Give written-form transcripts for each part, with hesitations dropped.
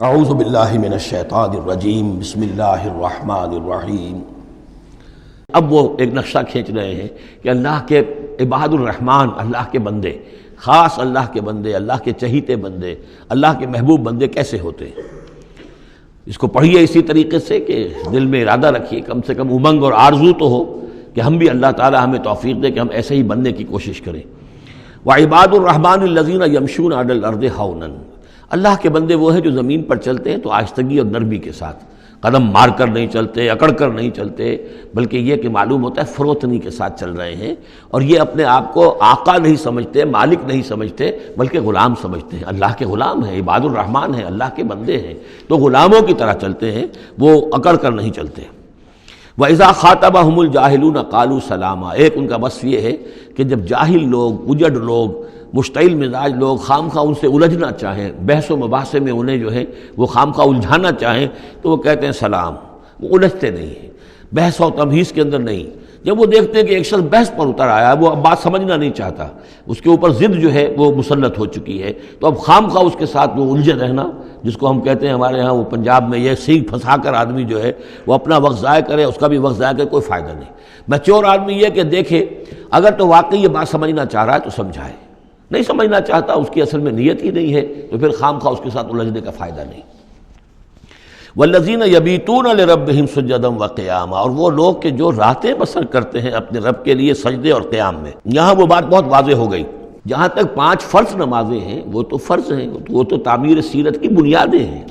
اعوذ باللہ من الشیطان الرجیم بسم اللہ الرحمن الرحیم۔ اب وہ ایک نقشہ کھینچ رہے ہیں کہ اللہ کے عباد الرحمن، اللہ کے بندے، خاص اللہ کے بندے، اللہ کے چہیتے بندے، اللہ کے محبوب بندے کیسے ہوتے ہیں۔ اس کو پڑھیے اسی طریقے سے کہ دل میں ارادہ رکھیے، کم سے کم امنگ اور آرزو تو ہو کہ ہم بھی اللہ تعالی ہمیں توفیق دے کہ ہم ایسے ہی بننے کی کوشش کریں۔ وعباد الرحمن الذین یمشون علی الارض ہونا، اللہ کے بندے وہ ہیں جو زمین پر چلتے ہیں تو آہستگی اور نرمی کے ساتھ، قدم مار کر نہیں چلتے، اکڑ کر نہیں چلتے، بلکہ یہ کہ معلوم ہوتا ہے فروتنی کے ساتھ چل رہے ہیں، اور یہ اپنے آپ کو آقا نہیں سمجھتے، مالک نہیں سمجھتے، بلکہ غلام سمجھتے ہیں۔ اللہ کے غلام ہیں، عباد الرحمن ہیں، اللہ کے بندے ہیں، تو غلاموں کی طرح چلتے ہیں، وہ اکڑ کر نہیں چلتے۔ وَإِذَا خَاطَبَهُمُ الْجَاهِلُونَ قَالُوا سَلَامًا، ایک ان کا وصف یہ ہے کہ جب جاہل لوگ، اجڑ لوگ، مشتعل مزاج لوگ خام خواہ ان سے الجھنا چاہیں، بحث و مباحثے میں انہیں جو ہے وہ خام خواہ الجھانا چاہیں تو وہ کہتے ہیں سلام، وہ الجھتے نہیں ہیں، بحث و تمہیز کے اندر نہیں۔ جب وہ دیکھتے ہیں کہ ایک شخص بحث پر اتر آیا ہے، وہ اب بات سمجھنا نہیں چاہتا، اس کے اوپر ضد جو ہے وہ مسلط ہو چکی ہے، تو اب خام خواہ اس کے ساتھ وہ الجھے رہنا، جس کو ہم کہتے ہیں ہمارے ہاں وہ پنجاب میں یہ سینگ پھنسا کر آدمی جو ہے وہ اپنا وقت ضائع کرے، اس کا بھی وقت ضائع کرے، کوئی فائدہ نہیں۔ میچور آدمی یہ کہ دیکھے اگر تو واقعی یہ بات سمجھنا چاہ رہا ہے تو سمجھائے، نہیں سمجھنا چاہتا، اس کی اصل میں نیت ہی نہیں ہے، تو پھر خام خواہ اس کے ساتھ الجھنے کا فائدہ نہیں۔ والذین یبیتون لربہم سجدا وقیاما، اور وہ لوگ کہ جو راتیں بسر کرتے ہیں اپنے رب کے لیے سجدے اور قیام میں۔ یہاں وہ بات بہت واضح ہو گئی، جہاں تک 5 فرض نمازیں ہیں وہ تو فرض ہیں، وہ تو تعمیر سیرت کی بنیادیں ہیں،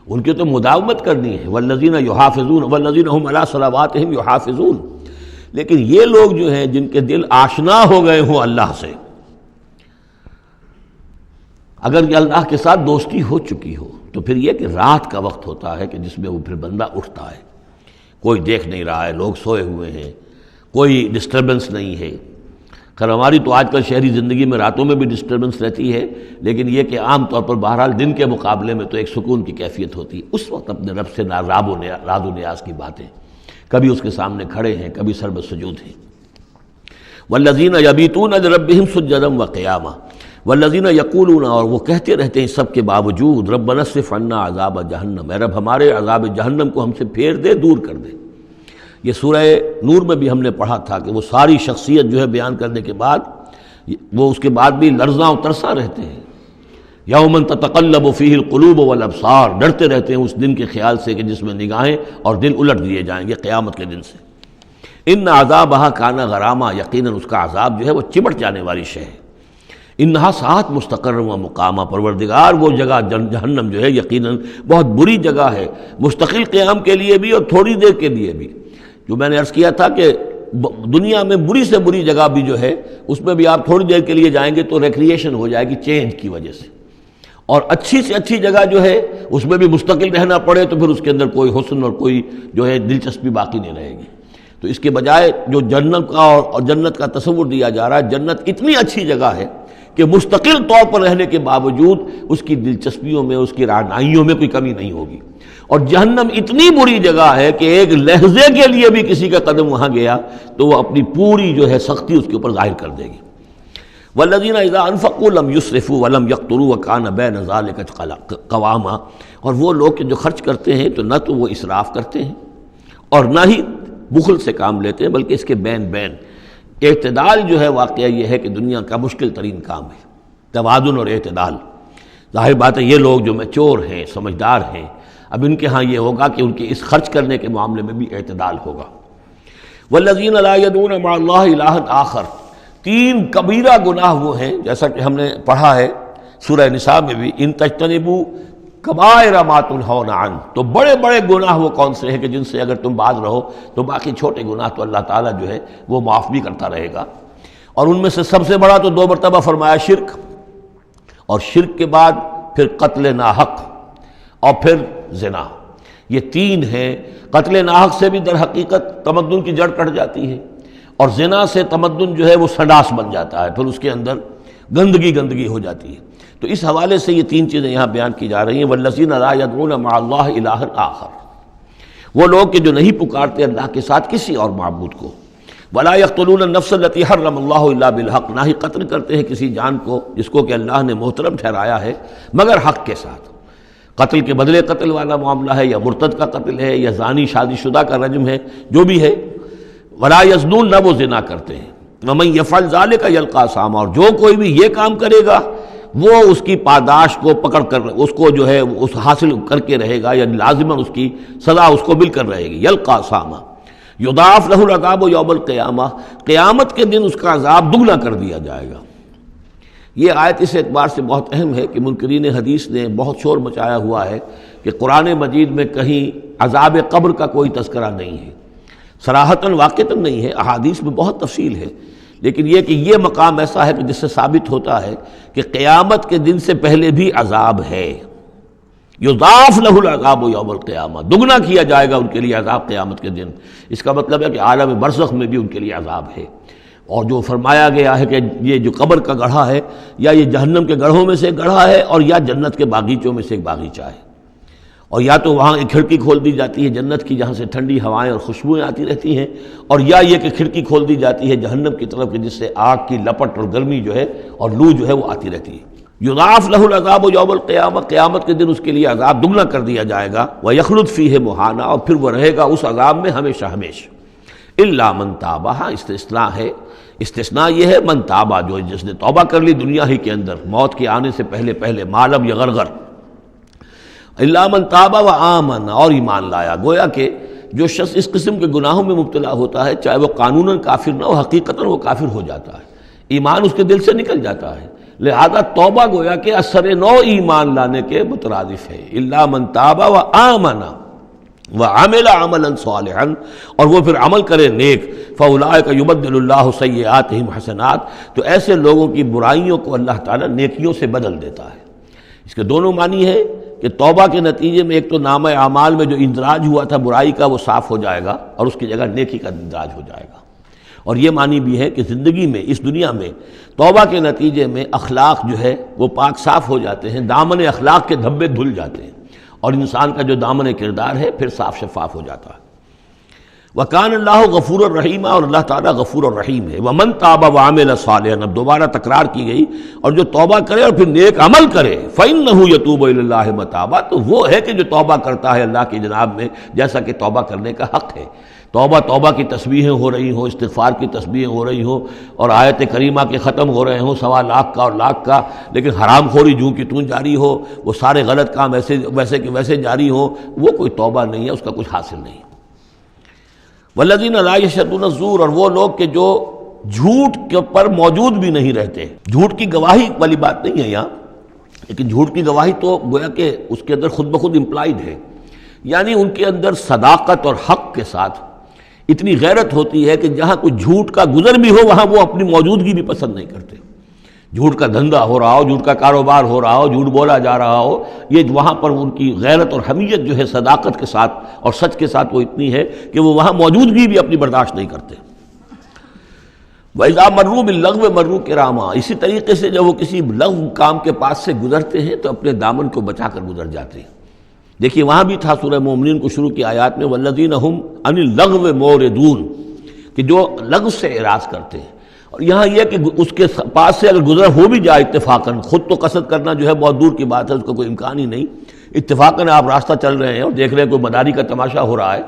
ان کی تو مداومت کرنی ہے۔ والذین یحافظون والذین هم علی صلواتہم یحافظون، لیکن یہ لوگ جو ہیں جن کے دل آشنا ہو گئے ہوں اللہ سے، اگر یہ اللہ کے ساتھ دوستی ہو چکی ہو تو پھر یہ کہ رات کا وقت ہوتا ہے کہ جس میں وہ پھر بندہ اٹھتا ہے، کوئی دیکھ نہیں رہا ہے، لوگ سوئے ہوئے ہیں، کوئی ڈسٹربنس نہیں ہے۔ خیر ہماری تو آج کل شہری زندگی میں راتوں میں بھی ڈسٹربنس رہتی ہے، لیکن یہ کہ عام طور پر بہرحال دن کے مقابلے میں تو ایک سکون کی کیفیت ہوتی ہے۔ اس وقت اپنے رب سے راز و نیاز کی باتیں، کبھی اس کے سامنے کھڑے ہیں، کبھی سر بسجود ہیں۔ والذین یبیتون لربہم سجدا وقیاما والذین یقولون، اور وہ کہتے رہتے ہیں سب کے باوجود، ربنا اصرف عنا عذاب جہنم، اے رب ہمارے عذاب جہنم کو ہم سے پھیر دے، دور کر دے۔ یہ سورہ نور میں بھی ہم نے پڑھا تھا کہ وہ ساری شخصیت جو ہے بیان کرنے کے بعد وہ اس کے بعد بھی لرزاں و ترساں رہتے ہیں۔ یوما تتقلب فیہ القلوب والابصار، ڈرتے رہتے ہیں اس دن کے خیال سے کہ جس میں نگاہیں اور دل الٹ دیے جائیں گے قیامت کے دن سے۔ ان عذابہا کان غراما، یقیناً اس کا عذاب جو ہے وہ چمٹ جانے والی شے ہے۔ انہا ساعت مستقر و مقامہ، پروردگار وہ جگہ جہنم جو ہے یقیناً بہت بری جگہ ہے، مستقل قیام کے لیے بھی اور تھوڑی دیر کے لیے بھی۔ جو میں نے عرض کیا تھا کہ دنیا میں بری سے بری جگہ بھی جو ہے اس میں بھی آپ تھوڑی دیر کے لیے جائیں گے تو ریکریشن ہو جائے گی چینج کی وجہ سے، اور اچھی سے اچھی جگہ جو ہے اس میں بھی مستقل رہنا پڑے تو پھر اس کے اندر کوئی حسن اور کوئی جو ہے دلچسپی باقی نہیں رہے گی۔ تو اس کے بجائے جو جنت کا اور جنت کا تصور دیا جا رہا ہے، جنت اتنی اچھی جگہ ہے کہ مستقل طور پر رہنے کے باوجود اس کی دلچسپیوں میں، اس کی رعنائیوں میں کوئی کمی نہیں ہوگی، اور جہنم اتنی بری جگہ ہے کہ ایک لحظے کے لیے بھی کسی کا قدم وہاں گیا تو وہ اپنی پوری جو ہے سختی اس کے اوپر ظاہر کر دے گی۔ والذین اذا انفقوا لم یسرفوا ولم یقتروا وکان بین ذلک قواما، اور وہ لوگ کہ جو خرچ کرتے ہیں تو نہ تو وہ اسراف کرتے ہیں اور نہ ہی بخل سے کام لیتے ہیں، بلکہ اس کے بین اعتدال جو ہے واقعہ یہ ہے کہ دنیا کا مشکل ترین کام ہے، توازن اور اعتدال۔ ظاہر بات ہے یہ لوگ جو میچور ہیں، سمجھدار ہیں، اب ان کے ہاں یہ ہوگا کہ ان کے اس خرچ کرنے کے معاملے میں بھی اعتدال ہوگا۔ والذین لا یدعون مع اللہ الہا آخر، 3 کبیرہ گناہ وہ ہیں جیسا کہ ہم نے پڑھا ہے سورہ نساء میں بھی، ان تجتنبوا کبائر ما تنہون عنہ، تو بڑے بڑے گناہ وہ کون سے ہیں کہ جن سے اگر تم باز رہو تو باقی چھوٹے گناہ تو اللہ تعالیٰ جو ہے وہ معاف بھی کرتا رہے گا۔ اور ان میں سے سب سے بڑا تو 2 مرتبہ فرمایا شرک، اور شرک کے بعد پھر قتل ناحق اور پھر زنا، یہ 3 ہیں۔ قتل ناحق سے بھی در حقیقت تمدن کی جڑ کٹ جاتی ہے، اور زنا سے تمدن جو ہے وہ سڈاس بن جاتا ہے، پھر اس کے اندر گندگی ہو جاتی ہے۔ تو اس حوالے سے یہ 3 چیزیں یہاں بیان کی جا رہی ہیں۔ والذین لا یدعون مع اللہ الہا آخر، وہ لوگ کہ جو نہیں پکارتے اللہ کے ساتھ کسی اور معبود کو۔ ولا یقتلون النفس التي حرم اللہ الا بالحق، نہ ہی قتل کرتے ہیں کسی جان کو جس کو کہ اللہ نے محترم ٹھہرایا ہے مگر حق کے ساتھ۔ قتل کے بدلے قتل والا معاملہ ہے، یا مرتد کا قتل ہے، یا زانی شادی شدہ کا رجم ہے، جو بھی ہے. ولا یزنون، نہ وہ زنا کرتے ہیں. ومن یفعل ذلک یلقی اثاما، اور جو کوئی بھی یہ کام کرے گا وہ اس کی پاداش کو پکڑ کر اس کو جو ہے اس حاصل کر کے رہے گا، یعنی لازماً اس کی سزا اس کو مل کر رہے گی. یلقی اثاما یضاعف لہ العذاب یوم القیامہ، قیامت کے دن اس کا عذاب دگنا کر دیا جائے گا. یہ آیت اس اعتبار سے بہت اہم ہے کہ منکرین حدیث نے بہت شور مچایا ہوا ہے کہ قرآن مجید میں کہیں عذاب قبر کا کوئی تذکرہ نہیں ہے، صراحتاً واقعتاً نہیں ہے، احادیث میں بہت تفصیل ہے، لیکن یہ کہ یہ مقام ایسا ہے کہ جس سے ثابت ہوتا ہے کہ قیامت کے دن سے پہلے بھی عذاب ہے. یضاعف لہ العذاب یوم القیامہ، دگنا کیا جائے گا ان کے لیے عذاب قیامت کے دن. اس کا مطلب ہے کہ عالم برزخ میں بھی ان کے لیے عذاب ہے. اور جو فرمایا گیا ہے کہ یہ جو قبر کا گڑھا ہے یا یہ جہنم کے گڑھوں میں سے ایک گڑھا ہے، اور یا جنت کے باغیچوں میں سے ایک باغیچہ ہے، اور یا تو وہاں ایک کھڑکی کھول دی جاتی ہے جنت کی جہاں سے ٹھنڈی ہوائیں اور خوشبوئیں آتی رہتی ہیں، اور یا یہ کہ کھڑکی کھول دی جاتی ہے جہنم کی طرف جس سے آگ کی لپٹ اور گرمی جو ہے اور لو جو ہے وہ آتی رہتی ہے. یضاعف لہ العذاب یوم القیامہ، قیامت کے دن اس کے لیے عذاب دگنا کر دیا جائے گا. ویخلد فیہ مہانا، اور پھر وہ رہے گا اس عذاب میں ہمیشہ ہمیشہ. الا من تاب، استثناء ہے، استثناء یہ ہے من تابہ، جو جس نے توبہ کر لی دنیا ہی کے اندر موت کے آنے سے پہلے ما لم یغرغر. الا من تاب و آمن، اور ایمان لایا. گویا کہ جو شخص اس قسم کے گناہوں میں مبتلا ہوتا ہے چاہے وہ قانوناً کافر نہ ہو، حقیقتاً وہ کافر ہو جاتا ہے، ایمان اس کے دل سے نکل جاتا ہے. لہذا توبہ گویا کہ اثر نو ایمان لانے کے مترادف ہے. الا من تاب و آمن وعمل عملا صالحا، اور وہ پھر عمل کرے نیک. فاولئک یبدل اللہ سیئاتہم حسنات، تو ایسے لوگوں کی برائیوں کو اللہ تعالیٰ نیکیوں سے بدل دیتا ہے. اس کے دونوں معنی ہے کہ توبہ کے نتیجے میں ایک تو نامہ اعمال میں جو اندراج ہوا تھا برائی کا وہ صاف ہو جائے گا اور اس کی جگہ نیکی کا اندراج ہو جائے گا. اور یہ معنی بھی ہے کہ زندگی میں اس دنیا میں توبہ کے نتیجے میں اخلاق جو ہے وہ پاک صاف ہو جاتے ہیں، دامن اخلاق کے دھبے دھل جاتے ہیں، اور انسان کا جو دامن کردار ہے پھر صاف شفاف ہو جاتا ہے. وَكَانَ اللَّهُ غَفُورًا رَحِيمًا، اور اللہ تعالیٰ غفور الرحیم ہے. وَمَن تَابَ وَعَمِلَ صَالِحًا، اب دوبارہ تکرار کی گئی، اور جو توبہ کرے اور پھر نیک عمل کرے فَإِنَّهُ يَتُوبُ إِلَى اللَّهِ مَتَابًا، تو وہ ہے کہ جو توبہ کرتا ہے اللہ کی جناب میں جیسا کہ توبہ کرنے کا حق ہے. توبہ کی تسبیحیں ہو رہی ہوں، استغفار کی تسبیحیں ہو رہی ہوں، اور آیت کریمہ کے ختم ہو رہے ہوں 1.25 لاکھ کا اور لاکھ کا، لیکن حرام خوری جوں کی توں جاری ہو، وہ سارے غلط کام ویسے کہ ویسے جاری ہوں، وہ کوئی توبہ نہیں ہے، اس کا کچھ حاصل نہیں. والذین لا یشهدون الزور، اور وہ لوگ کہ جو جھوٹ کے پر موجود بھی نہیں رہتے. جھوٹ کی گواہی والی بات نہیں ہے یہاں، لیکن جھوٹ کی گواہی تو گویا کہ اس کے اندر خود بخود امپلائڈ ہے، یعنی ان کے اندر صداقت اور حق کے ساتھ اتنی غیرت ہوتی ہے کہ جہاں کوئی جھوٹ کا گزر بھی ہو وہاں وہ اپنی موجودگی بھی پسند نہیں کرتے. جھوٹ کا دھندا ہو رہا ہو، جھوٹ کا کاروبار ہو رہا ہو، جھوٹ بولا جا رہا ہو، یہ وہاں پر ان کی غیرت اور حمیت جو ہے صداقت کے ساتھ اور سچ کے ساتھ وہ اتنی ہے کہ وہ وہاں موجودگی بھی اپنی برداشت نہیں کرتے. وَإِذَا مَرُّوا بِاللَّغْوِ مَرُّوا كِرَامًا، اسی طریقے سے جب وہ کسی لغو کام کے پاس سے گزرتے ہیں تو اپنے دامن کو بچا کر گزر جاتے ہیں. دیکھیے وہاں بھی تھا سورہ مومنین کو شروع کی آیات میں وَالَّذِينَ هُمْ عَنِ اللَّغْوِ مُعْرِضُونَ، کہ جو لغو سے اعراض کرتے ہیں. اور یہاں یہ کہ اس کے پاس سے اگر گزر ہو بھی جائے اتفاقاً، خود تو قصد کرنا جو ہے بہت دور کی بات ہے، اس کا کوئی امکان ہی نہیں. اتفاقاً آپ راستہ چل رہے ہیں اور دیکھ رہے ہیں کوئی مداری کا تماشا ہو رہا ہے،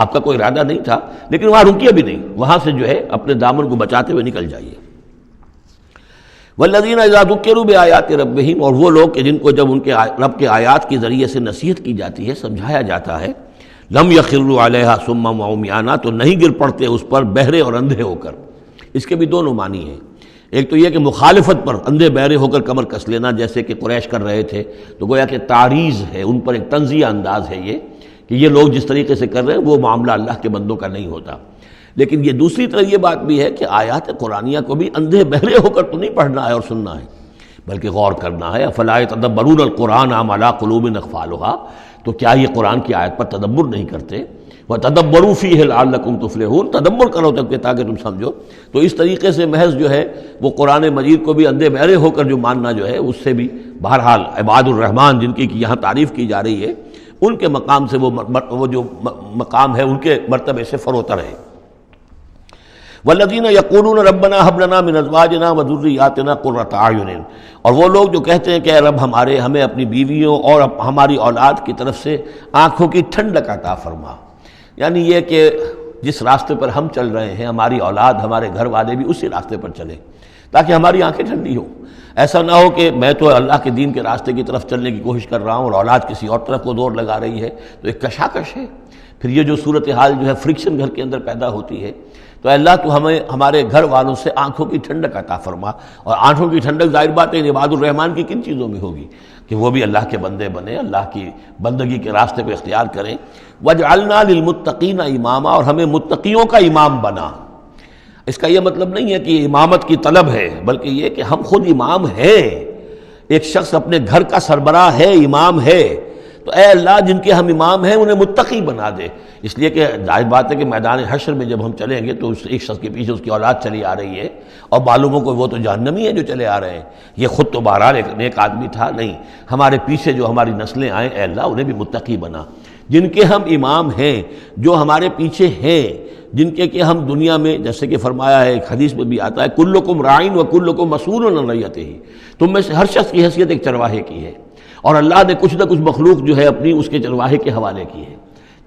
آپ کا کوئی ارادہ نہیں تھا، لیکن وہاں رکیے بھی نہیں، وہاں سے جو ہے اپنے دامن کو بچاتے ہوئے نکل جائیے. والذین اذا ذکروا بآیات ربہم، اور وہ لوگ کہ جن کو جب ان کے رب کے آیات کے ذریعے سے نصیحت کی جاتی ہے، سمجھایا جاتا ہے، لم یخروا علیہا صما وعمیانا، تو نہیں گر پڑتے اس پر بہرے اور اندھے ہو کر. اس کے بھی دونوں معنی ہیں. ایک تو یہ کہ مخالفت پر اندھے بہرے ہو کر کمر کس لینا جیسے کہ قریش کر رہے تھے، تو گویا کہ تعریض ہے، ان پر ایک طنزیہ انداز ہے یہ کہ یہ لوگ جس طریقے سے کر رہے ہیں وہ معاملہ اللہ کے بندوں کا نہیں ہوتا. لیکن یہ دوسری طرف یہ بات بھی ہے کہ آیات قرآنیہ کو بھی اندھے بہرے ہو کر تو نہیں پڑھنا ہے اور سننا ہے، بلکہ غور کرنا ہے. افلا یتدبرون القرآن ام علی قلوب اقفالها، تو کیا یہ قرآن کی آیت پر تدبر نہیں کرتے؟ وَتَدَبَّرُوا فِيهِ لَعَلَّكُمْ تُفْلِحُونَ، تدبر کرو تاکہ تم سمجھو. تو اس طریقے سے محض جو ہے وہ قرآن مجید کو بھی اندھے بہرے ہو کر جو ماننا جو ہے اس سے بھی بہرحال عباد الرحمن جن کی یہاں تعریف کی جا رہی ہے ان کے مقام سے وہ جو مقام ہے ان کے مرتبے سے فروتر ہے. والذین یقولون ربنا ھب لنا من ازواجنا وذریاتنا قرۃ اعین، اور وہ لوگ جو کہتے ہیں کہ اے رب ہمیں اپنی بیویوں اور ہماری اولاد کی طرف سے آنکھوں کی ٹھنڈک عطا فرما، یعنی یہ کہ جس راستے پر ہم چل رہے ہیں ہماری اولاد ہمارے گھر والے بھی اسی راستے پر چلیں تاکہ ہماری آنکھیں ٹھنڈی ہوں۔ ایسا نہ ہو کہ میں تو اللہ کے دین کے راستے کی طرف چلنے کی کوشش کر رہا ہوں اور اولاد کسی اور طرف کو دور لگا رہی ہے، تو ایک کشاکش ہے۔ پھر یہ جو صورتحال جو ہے فرکشن گھر کے اندر پیدا ہوتی ہے، تو اللہ تو ہمیں ہمارے گھر والوں سے آنکھوں کی ٹھنڈک عطا فرما، اور آنکھوں کی ٹھنڈک ظاہر بات ہے عباد الرحمن کی کن چیزوں میں ہوگی کہ وہ بھی اللہ کے بندے بنے، اللہ کی بندگی کے راستے کو اختیار کریں۔ وَاجْعَلْنَا لِلْمُتَّقِينَ إِمَامًا، اور ہمیں متقیوں کا امام بنا۔ اس کا یہ مطلب نہیں ہے کہ امامت کی طلب ہے، بلکہ یہ کہ ہم خود امام ہیں۔ ایک شخص اپنے گھر کا سربراہ ہے، امام ہے، تو اے اللہ جن کے ہم امام ہیں انہیں متقی بنا دے، اس لیے کہ ظاہر بات ہے کہ میدان حشر میں جب ہم چلیں گے تو ایک شخص کے پیچھے اس کی اولاد چلی آ رہی ہے، اور معلوم ہو کہ وہ تو جہنمی ہیں جو چلے آ رہے ہیں، یہ خود تو بہرحال ایک نیک آدمی تھا، نہیں، ہمارے پیچھے جو ہماری نسلیں آئیں اے اللہ انہیں بھی متقی بنا، جن کے ہم امام ہیں، جو ہمارے پیچھے ہیں، جن کے کہ ہم دنیا میں جیسے کہ فرمایا ہے ایک حدیث میں بھی آتا ہے کلکم راعٍ وکلکم مسئول عن رعیتہ، تم میں سے ہر شخص کی حیثیت ایک چرواہے کی ہے، اور اللہ نے کچھ نہ کچھ مخلوق جو ہے اپنی اس کے چرواہے کے حوالے کی ہے۔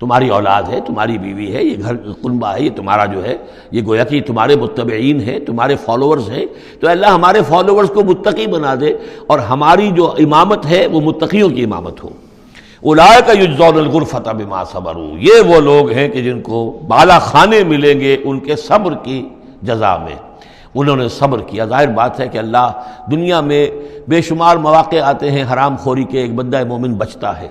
تمہاری اولاد ہے، تمہاری بیوی ہے، یہ گھر کنبہ ہے، یہ تمہارا جو ہے یہ گویا کہ تمہارے متبعین ہیں، تمہارے فالوورز ہیں، تو اللہ ہمارے فالوورز کو متقی بنا دے، اور ہماری جو امامت ہے وہ متقیوں کی امامت ہو۔ اولئک یجزون الغرفۃ بما صبروا، یہ وہ لوگ ہیں کہ جن کو بالا خانے ملیں گے ان کے صبر کی جزا میں، انہوں نے صبر کیا۔ ظاہر بات ہے کہ اللہ دنیا میں بے شمار مواقع آتے ہیں حرام خوری کے، ایک بندہ مومن بچتا ہے،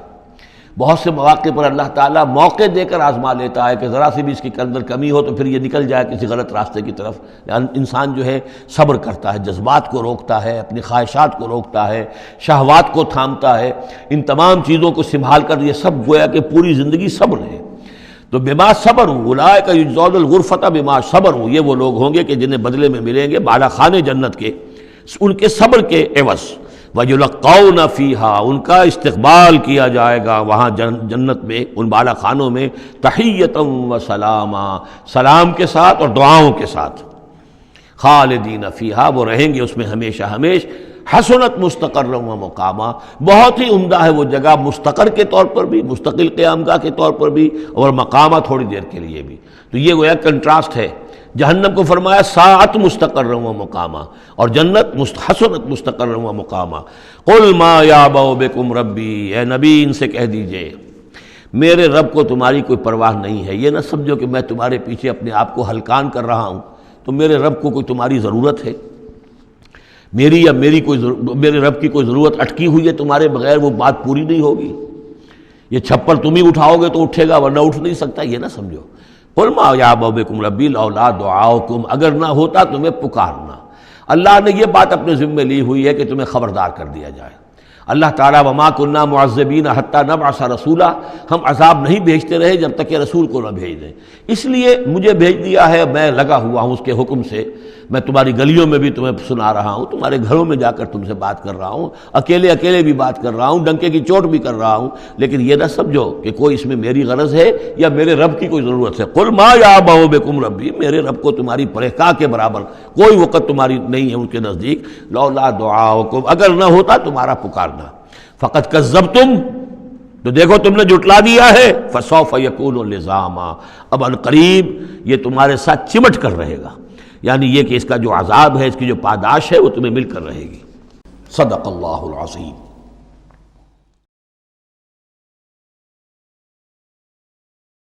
بہت سے مواقع پر اللہ تعالیٰ موقع دے کر آزما لیتا ہے کہ ذرا سی بھی اس کے اندر کمی ہو تو پھر یہ نکل جائے کسی غلط راستے کی طرف۔ انسان جو ہے صبر کرتا ہے، جذبات کو روکتا ہے، اپنی خواہشات کو روکتا ہے، شہوات کو تھامتا ہے، ان تمام چیزوں کو سنبھال کر یہ سب گویا کہ پوری زندگی صبر ہے۔ تو بما صبروا اولئک یجزون الغرفۃ بما صبروا، یہ وہ لوگ ہوں گے کہ جنہیں بدلے میں ملیں گے بالا خانے جنت کے ان کے صبر کے عوض۔ وَيُلَقَّوْنَ فِيهَا، ان کا استقبال کیا جائے گا وہاں جنت میں، ان بالا خانوں میں، تحیۃ و سلاما، سلام کے ساتھ اور دعاؤں کے ساتھ۔ خالدین فیہا، وہ رہیں گے اس میں ہمیشہ ہمیشہ۔ حسنت مستقرا و مقاما، بہت ہی عمدہ ہے وہ جگہ، مستقر کے طور پر بھی، مستقل قیام گاہ کے طور پر بھی، اور مقامہ تھوڑی دیر کے لیے بھی۔ تو یہ گویا کنٹراسٹ ہے۔ جہنم کو فرمایا ساعت مستقرا و مقاما، اور جنت حسنت مستقرا و مقاما۔ قل ما یعبأ بکم ربی، اے نبی ان سے کہہ دیجئے میرے رب کو تمہاری کوئی پرواہ نہیں ہے، یہ نہ سمجھو کہ میں تمہارے پیچھے اپنے آپ کو ہلکان کر رہا ہوں، تو میرے رب کو کوئی تمہاری ضرورت ہے، میری یا میرے رب کی کوئی ضرورت اٹکی ہوئی ہے تمہارے بغیر، وہ بات پوری نہیں ہوگی، یہ چھپر تم ہی اٹھاؤ گے تو اٹھے گا ورنہ اٹھ نہیں سکتا، یہ نہ سمجھو۔ قل ما یعبأ بکم ربی لولا دعاؤکم، اگر نہ ہوتا تمہیں پکارنا۔ اللہ نے یہ بات اپنے ذمے لی ہوئی ہے کہ تمہیں خبردار کر دیا جائے۔ اللہ تعالیٰ وما کنا معذبین حتی نبعث رسولا، ہم عذاب نہیں بھیجتے رہے جب تک کہ رسول کو نہ بھیج دیں، اس لیے مجھے بھیج دیا ہے، میں لگا ہوا ہوں اس کے حکم سے، میں تمہاری گلیوں میں بھی تمہیں سنا رہا ہوں، تمہارے گھروں میں جا کر تم سے بات کر رہا ہوں، اکیلے اکیلے بھی بات کر رہا ہوں، ڈنکے کی چوٹ بھی کر رہا ہوں، لیکن یہ نہ سمجھو کہ کوئی اس میں میری غرض ہے یا میرے رب کی کوئی ضرورت ہے۔ قل ما یعبأ بکم ربی، میرے رب کو تمہاری پرہکا کے برابر کوئی وقت تمہاری نہیں ہے ان کے نزدیک، لولا دعاؤکم، اگر نہ ہوتا تمہارا پکارنا، فقط کذبتم، تو دیکھو تم نے جھٹلا دیا ہے، فسوف یکون لزاما، اب عنقریب یہ تمہارے ساتھ چمٹ کر رہے گا، یعنی یہ کہ اس کا جو عذاب ہے، اس کی جو پاداش ہے وہ تمہیں مل کر رہے گی۔ صدق اللہ العظیم۔